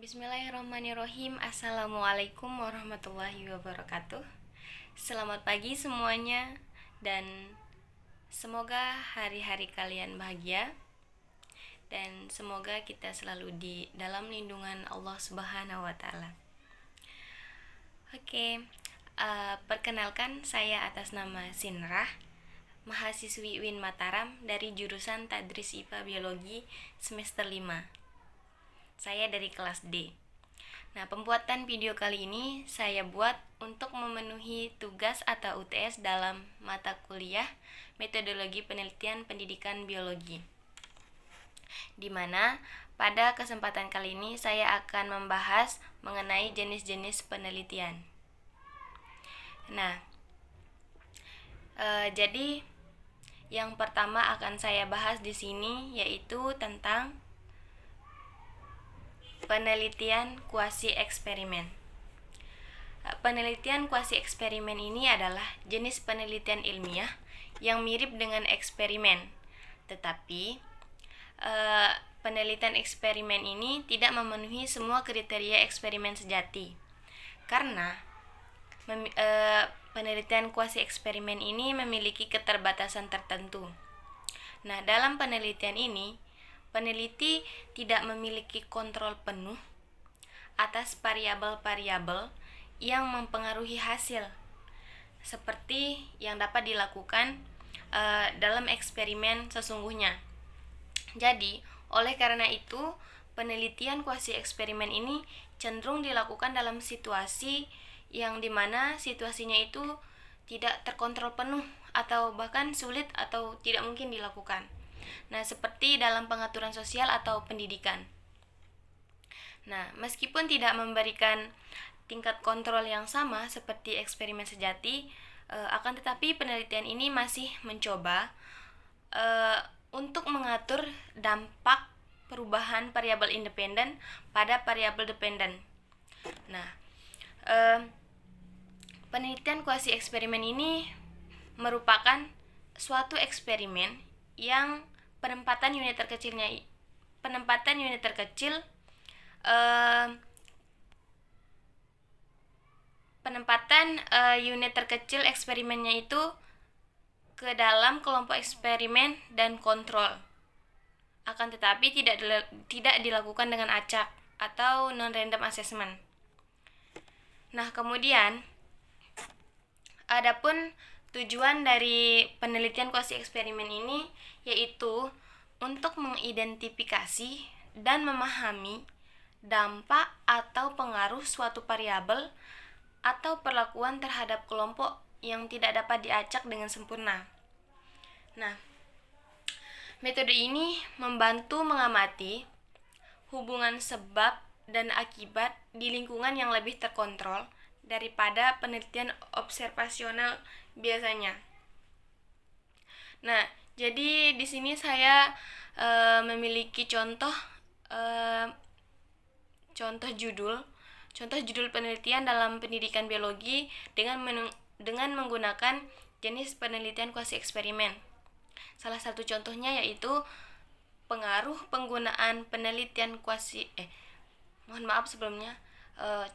Bismillahirrahmanirrahim. Assalamualaikum warahmatullahi wabarakatuh. Selamat pagi semuanya, dan semoga hari-hari kalian bahagia, dan semoga kita selalu di dalam lindungan Allah Subhanahu wa Ta'ala. Oke, perkenalkan, saya atas nama Sinrah, mahasiswi UIN Mataram dari jurusan Tadris IPA Biologi semester 5. Saya dari kelas D. Nah, pembuatan video kali ini saya buat untuk memenuhi tugas atau UTS dalam mata kuliah Metodologi Penelitian Pendidikan Biologi. Di mana pada kesempatan kali ini saya akan membahas mengenai jenis-jenis penelitian. Nah, jadi yang pertama akan saya bahas di sini yaitu tentang penelitian kuasi eksperimen. Penelitian kuasi eksperimen ini adalah jenis penelitian ilmiah yang mirip dengan eksperimen, tetapi penelitian eksperimen ini tidak memenuhi semua kriteria eksperimen sejati, karena penelitian kuasi eksperimen ini memiliki keterbatasan tertentu. Nah, dalam penelitian ini, peneliti tidak memiliki kontrol penuh atas variabel-variabel yang mempengaruhi hasil, seperti yang dapat dilakukan dalam eksperimen sesungguhnya. Jadi, oleh karena itu, penelitian kuasi eksperimen ini cenderung dilakukan dalam situasi yang dimana situasinya itu tidak terkontrol penuh atau bahkan sulit atau tidak mungkin dilakukan. Nah, seperti dalam pengaturan sosial atau pendidikan. Nah, meskipun tidak memberikan tingkat kontrol yang sama seperti eksperimen sejati, akan tetapi penelitian ini masih mencoba untuk mengatur dampak perubahan variabel independen pada variabel dependen. Nah, penelitian kuasi eksperimen ini merupakan suatu eksperimen yang penempatan unit terkecil eksperimennya itu ke dalam kelompok eksperimen dan kontrol. Akan tetapi tidak dilakukan dengan acak atau non-random assessment. Nah, kemudian adapun tujuan dari penelitian kuasi eksperimen ini yaitu untuk mengidentifikasi dan memahami dampak atau pengaruh suatu variabel atau perlakuan terhadap kelompok yang tidak dapat diacak dengan sempurna. Nah, metode ini membantu mengamati hubungan sebab dan akibat di lingkungan yang lebih terkontrol daripada penelitian observasional biasanya. Nah, jadi di sini saya memiliki contoh judul penelitian dalam pendidikan biologi dengan menggunakan jenis penelitian kuasi eksperimen. Salah satu contohnya yaitu pengaruh penggunaan penelitian kuasi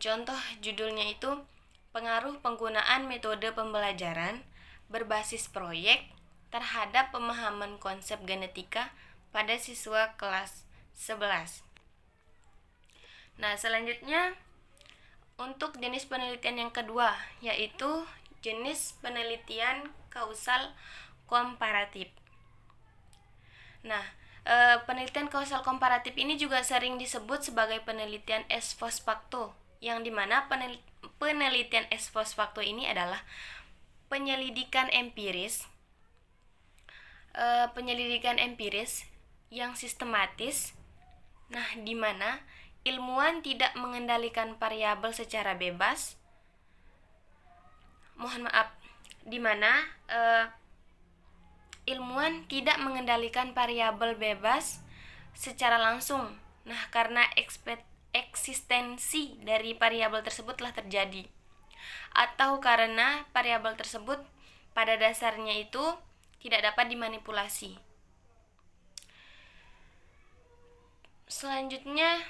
contoh judulnya itu pengaruh penggunaan metode pembelajaran berbasis proyek terhadap pemahaman konsep genetika pada siswa kelas 11. Nah, selanjutnya untuk jenis penelitian yang kedua yaitu jenis penelitian kausal komparatif. Nah, penelitian kausal komparatif ini juga sering disebut sebagai penelitian ex post facto, yang dimana penelitian ex post facto ini adalah penyelidikan empiris yang sistematis. Nah, dimana ilmuwan tidak mengendalikan variabel secara bebas. Ilmuwan tidak mengendalikan variabel bebas secara langsung. Nah, karena eksistensi dari variabel tersebut telah terjadi, atau karena variabel tersebut pada dasarnya itu tidak dapat dimanipulasi. Selanjutnya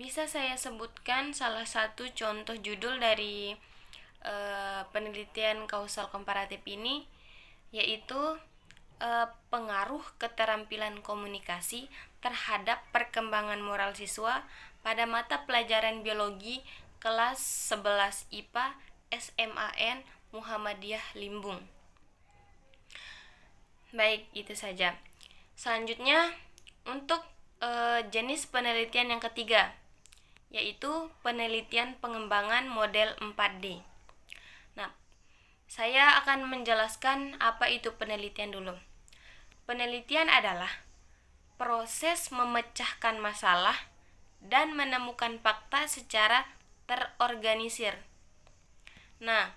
bisa saya sebutkan salah satu contoh judul dari penelitian kausal komparatif ini, yaitu pengaruh keterampilan komunikasi terhadap perkembangan moral siswa pada mata pelajaran biologi kelas 11 IPA SMAN Muhammadiyah Limbung. Baik, itu saja. Selanjutnya untuk jenis penelitian yang ketiga, yaitu penelitian pengembangan model 4D. Nah, saya akan menjelaskan apa itu penelitian dulu. Penelitian adalah proses memecahkan masalah dan menemukan fakta secara terorganisir. Nah,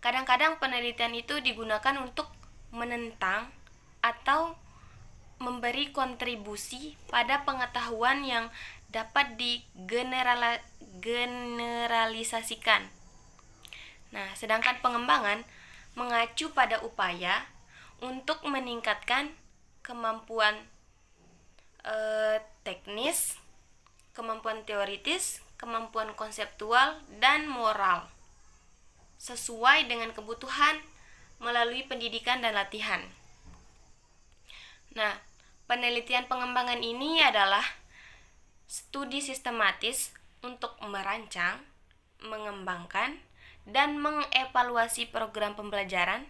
kadang-kadang penelitian itu digunakan untuk menentang atau memberi kontribusi pada pengetahuan yang dapat digeneralisasikan. Nah, sedangkan pengembangan mengacu pada upaya untuk meningkatkan kemampuan teknis, kemampuan teoritis, kemampuan konseptual, dan moral sesuai dengan kebutuhan melalui pendidikan dan latihan. Nah, penelitian pengembangan ini adalah studi sistematis untuk merancang, mengembangkan, dan mengevaluasi program pembelajaran,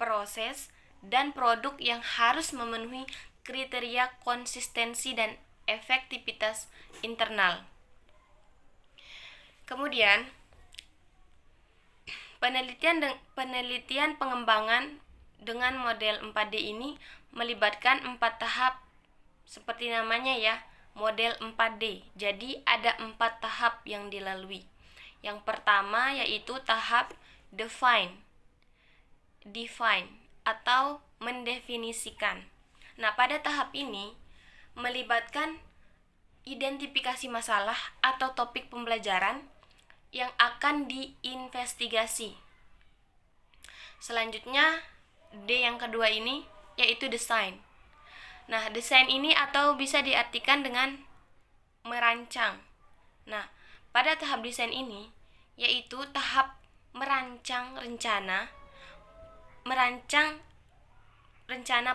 proses, dan produk yang harus memenuhi kriteria konsistensi dan efektivitas internal. Kemudian, penelitian pengembangan dengan model 4D ini melibatkan 4 tahap seperti namanya ya, model 4D. Jadi ada 4 tahap yang dilalui. Yang pertama yaitu tahap define atau mendefinisikan. Nah, pada tahap ini melibatkan identifikasi masalah atau topik pembelajaran yang akan diinvestigasi. Selanjutnya, D yang kedua ini yaitu desain. Nah, desain ini atau bisa diartikan dengan merancang. Nah, pada tahap desain ini yaitu tahap merancang rencana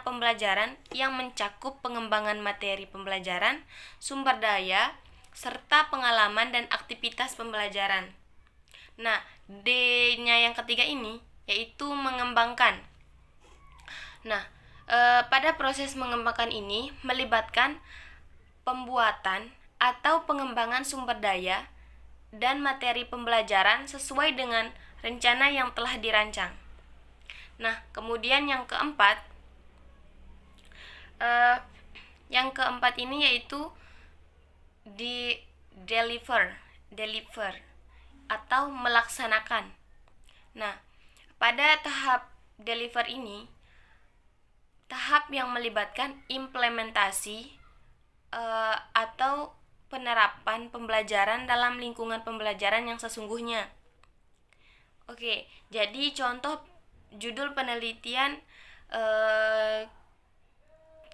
pembelajaran yang mencakup pengembangan materi pembelajaran, sumber daya, serta pengalaman dan aktivitas pembelajaran. Nah, D-nya yang ketiga ini yaitu mengembangkan. Nah, pada proses mengembangkan ini melibatkan pembuatan atau pengembangan sumber daya dan materi pembelajaran sesuai dengan rencana yang telah dirancang. Nah, kemudian yang keempat ini yaitu deliver atau melaksanakan. Nah, pada tahap deliver ini tahap yang melibatkan implementasi atau penerapan pembelajaran dalam lingkungan pembelajaran yang sesungguhnya. Oke, jadi contoh judul penelitian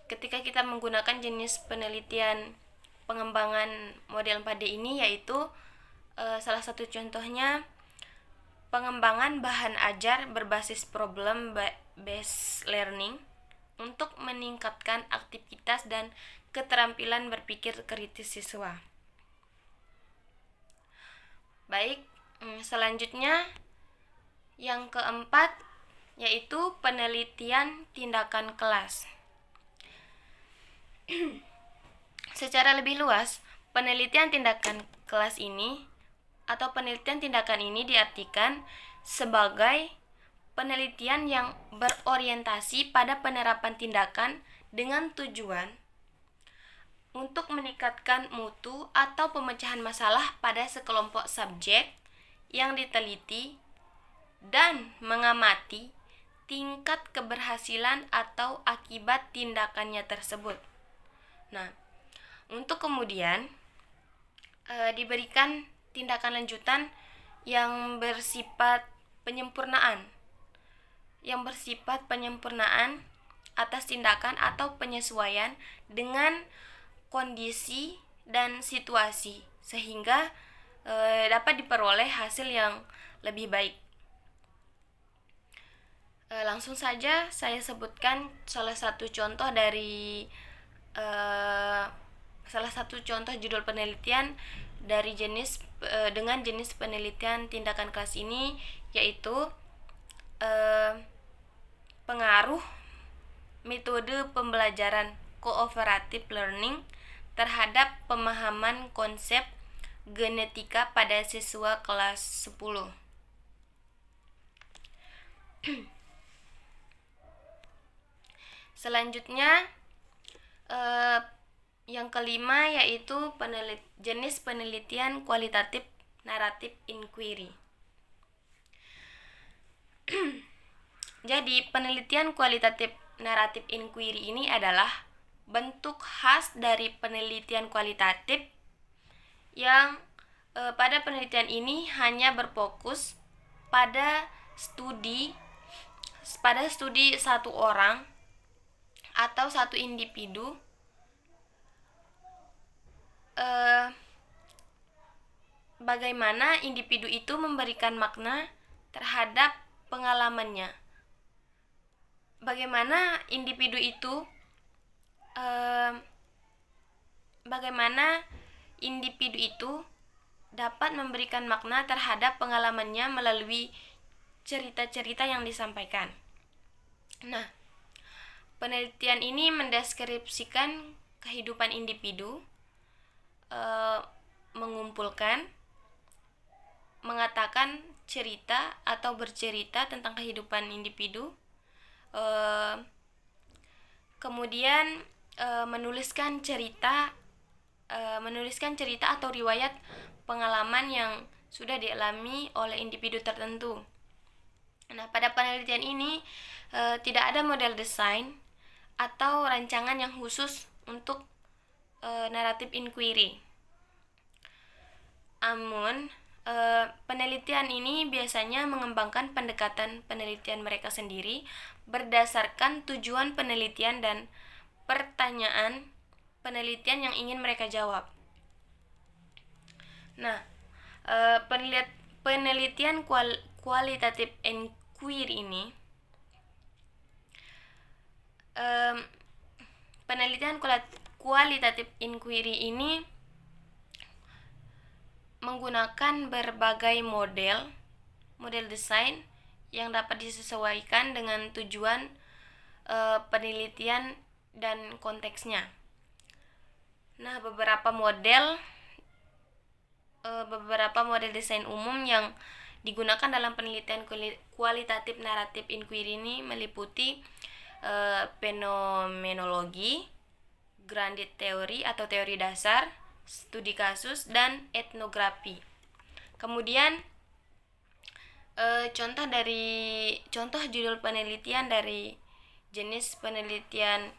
ketika kita menggunakan jenis penelitian pengembangan model 4D ini yaitu salah satu contohnya pengembangan bahan ajar berbasis problem based learning untuk meningkatkan aktivitas dan keterampilan berpikir kritis siswa. Baik, selanjutnya yang keempat yaitu penelitian tindakan kelas. Secara lebih luas, penelitian tindakan kelas ini atau penelitian tindakan ini diartikan sebagai penelitian yang berorientasi pada penerapan tindakan dengan tujuan untuk meningkatkan mutu atau pemecahan masalah pada sekelompok subjek yang diteliti dan mengamati tingkat keberhasilan atau akibat tindakannya tersebut. Nah, untuk kemudian diberikan tindakan lanjutan yang bersifat penyempurnaan atas tindakan atau penyesuaian dengan kondisi dan situasi sehingga dapat diperoleh hasil yang lebih baik. Langsung saja saya sebutkan salah satu contoh judul penelitian dari dengan jenis penelitian tindakan kelas ini, yaitu pengaruh metode pembelajaran cooperative learning terhadap pemahaman konsep genetika pada siswa kelas 10. Selanjutnya yang kelima yaitu jenis penelitian kualitatif naratif inquiry. Jadi penelitian kualitatif naratif inquiry ini adalah bentuk khas dari penelitian kualitatif yang pada penelitian ini hanya berfokus pada studi satu orang atau satu individu bagaimana individu itu memberikan makna terhadap pengalamannya. Bagaimana individu itu dapat memberikan makna terhadap pengalamannya melalui cerita-cerita yang disampaikan. Nah, penelitian ini mendeskripsikan kehidupan individu, mengumpulkan, mengatakan cerita atau bercerita tentang kehidupan individu, kemudian menuliskan cerita atau riwayat pengalaman yang sudah dialami oleh individu tertentu. Nah, pada penelitian ini tidak ada model desain atau rancangan yang khusus untuk naratif inquiry. Namun, penelitian ini biasanya mengembangkan pendekatan penelitian mereka sendiri berdasarkan tujuan penelitian dan pertanyaan penelitian yang ingin mereka jawab. Nah, penelitian kualitatif inquiry ini menggunakan berbagai model desain yang dapat disesuaikan dengan tujuan penelitian dan konteksnya. Nah, beberapa model desain umum yang digunakan dalam penelitian kualitatif naratif inquiry ini meliputi fenomenologi, grounded theory atau teori dasar, studi kasus, dan etnografi. Kemudian contoh judul penelitian dari jenis penelitian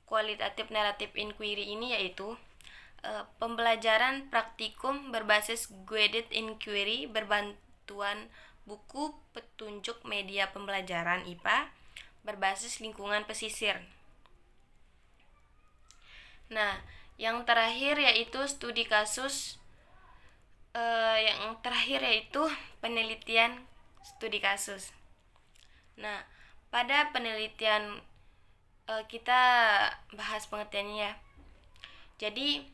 kualitatif naratif inquiry ini yaitu pembelajaran praktikum berbasis guided inquiry berbantuan buku petunjuk media pembelajaran IPA berbasis lingkungan pesisir. Nah, yang terakhir yaitu studi kasus. Yang terakhir yaitu penelitian studi kasus. Nah, pada penelitian kita bahas pengertiannya ya. Jadi,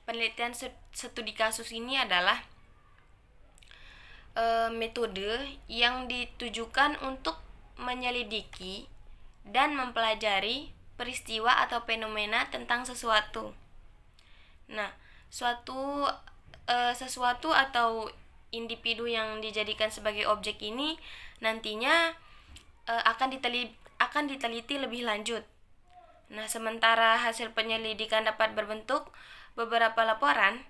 penelitian studi kasus ini adalah metode yang ditujukan untuk menyelidiki dan mempelajari peristiwa atau fenomena tentang sesuatu. Nah, sesuatu atau individu yang dijadikan sebagai objek ini nantinya akan diteliti lebih lanjut. Nah, sementara hasil penyelidikan dapat berbentuk beberapa laporan.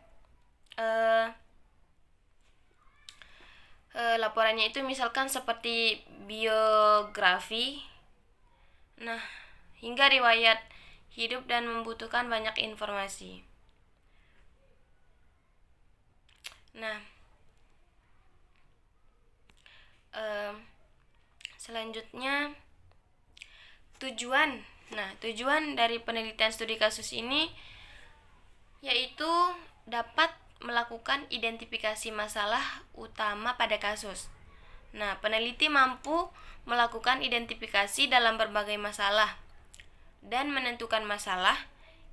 Laporannya itu misalkan seperti biografi, nah, hingga riwayat hidup dan membutuhkan banyak informasi. Nah, selanjutnya tujuan dari penelitian studi kasus ini yaitu dapat melakukan identifikasi masalah utama pada kasus. Nah, peneliti mampu melakukan identifikasi dalam berbagai masalah dan menentukan masalah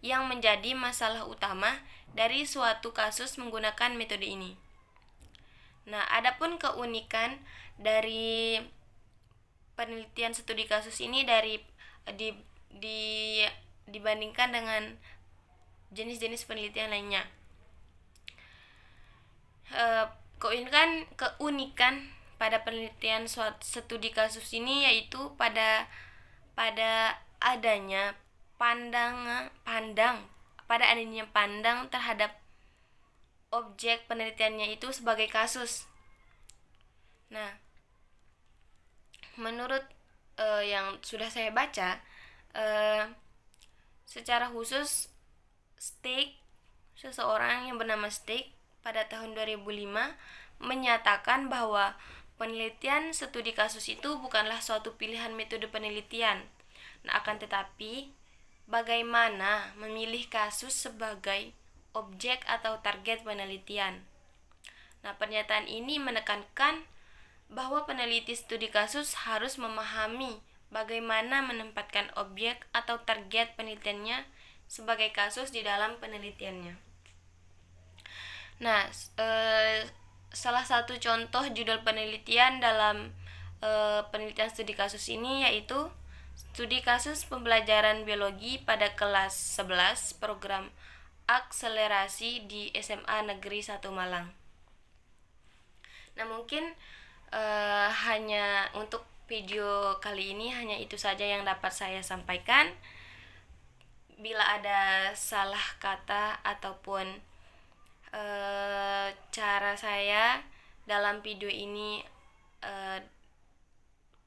yang menjadi masalah utama dari suatu kasus menggunakan metode ini. Nah, adapun keunikan dari penelitian studi kasus ini dibandingkan dengan jenis-jenis penelitian lainnya. Keunikan pada penelitian studi kasus ini yaitu pada adanya pandang terhadap objek penelitiannya itu sebagai kasus. Nah, menurut yang sudah saya baca, secara khusus seseorang yang bernama Steig pada tahun 2005 menyatakan bahwa penelitian studi kasus itu bukanlah suatu pilihan metode penelitian. Nah, akan tetapi bagaimana memilih kasus sebagai objek atau target penelitian. Nah, pernyataan ini menekankan bahwa peneliti studi kasus harus memahami bagaimana menempatkan objek atau target penelitiannya sebagai kasus di dalam penelitiannya. Nah, salah satu contoh judul penelitian dalam penelitian studi kasus ini yaitu studi kasus pembelajaran biologi pada kelas 11 program akselerasi di SMA Negeri 1 Malang. Nah, mungkin hanya untuk video kali ini hanya itu saja yang dapat saya sampaikan. Bila ada salah kata ataupun cara saya dalam video ini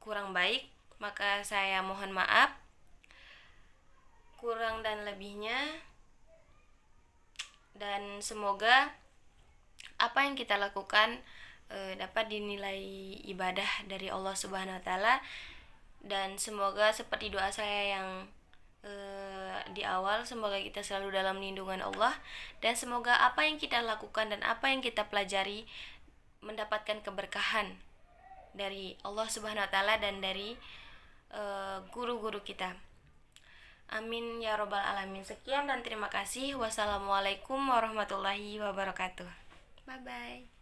kurang baik, maka saya mohon maaf. Kurang dan lebihnya, dan semoga apa yang kita lakukan dapat dinilai ibadah dari Allah Subhanahu wa taala, dan semoga seperti doa saya yang di awal, semoga kita selalu dalam lindungan Allah, dan semoga apa yang kita lakukan dan apa yang kita pelajari mendapatkan keberkahan dari Allah Subhanahu wa taala dan dari guru-guru kita. Amin ya robbal alamin. Sekian dan terima kasih. Wassalamualaikum warahmatullahi wabarakatuh. Bye bye.